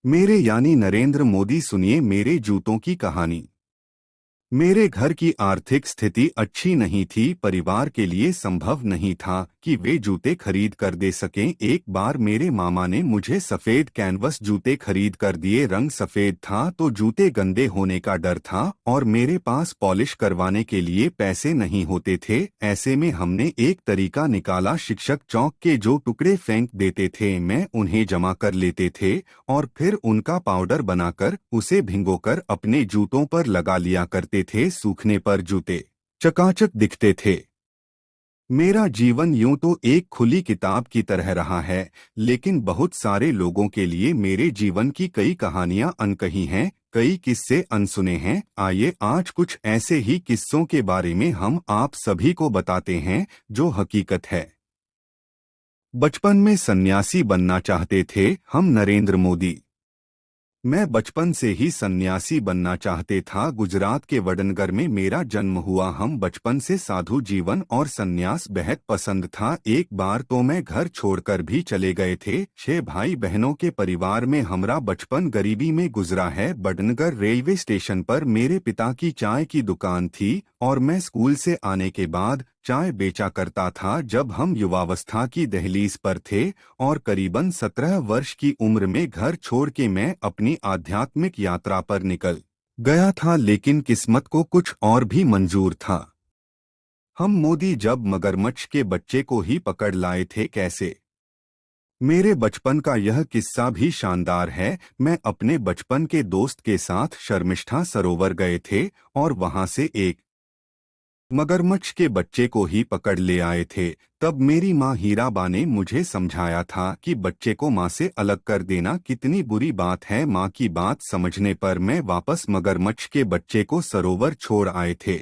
मेरे यानी नरेंद्र मोदी, सुनिए मेरे जूतों की कहानी। मेरे घर की आर्थिक स्थिति अच्छी नहीं थी, परिवार के लिए संभव नहीं था कि वे जूते खरीद कर दे सकें। एक बार मेरे मामा ने मुझे सफेद कैनवस जूते खरीद कर दिए। रंग सफेद था तो जूते गंदे होने का डर था और मेरे पास पॉलिश करवाने के लिए पैसे नहीं होते थे। ऐसे में हमने एक तरीका निकाला, शिक्षक चौक के जो टुकड़े फेंक देते थे मैं उन्हें जमा कर लेते थे और फिर उनका पाउडर बनाकर उसे भिगोकर अपने जूतों पर लगा लिया करते थे। सूखने पर जूते चकाचक दिखते थे। मेरा जीवन यूं तो एक खुली किताब की तरह रहा है, लेकिन बहुत सारे लोगों के लिए मेरे जीवन की कई कहानियां अनकही हैं, कई किस्से अनसुने हैं। आइए आज कुछ ऐसे ही किस्सों के बारे में हम आप सभी को बताते हैं जो हकीकत है। बचपन में सन्यासी बनना चाहते थे हम। नरेंद्र मोदी। मैं बचपन से ही सन्यासी बनना चाहते था। गुजरात के वडनगर में मेरा जन्म हुआ। हम बचपन से साधु जीवन और सन्यास बेहद पसंद था। एक बार तो मैं घर छोड़कर भी चले गए थे। 6 भाई बहनों के परिवार में हमारा बचपन गरीबी में गुजरा है। वडनगर रेलवे स्टेशन पर मेरे पिता की चाय की दुकान थी और मैं स्कूल से आने के बाद चाय बेचा करता था। जब हम युवावस्था की दहलीज पर थे और करीबन 17 वर्ष की उम्र में घर छोड़ के मैं अपनी आध्यात्मिक यात्रा पर निकल गया था, लेकिन किस्मत को कुछ और भी मंजूर था। हम मोदी जब मगरमच्छ के बच्चे को ही पकड़ लाए थे। कैसे? मेरे बचपन का यह किस्सा भी शानदार है। मैं अपने बचपन के दोस्त के साथ शर्मिष्ठा सरोवर गए थे और वहां से एक मगरमच्छ के बच्चे को ही पकड़ ले आए थे। तब मेरी माँ हीराबा ने मुझे समझाया था कि बच्चे को माँ से अलग कर देना कितनी बुरी बात है। माँ की बात समझने पर मैं वापस मगरमच्छ के बच्चे को सरोवर छोड़ आए थे।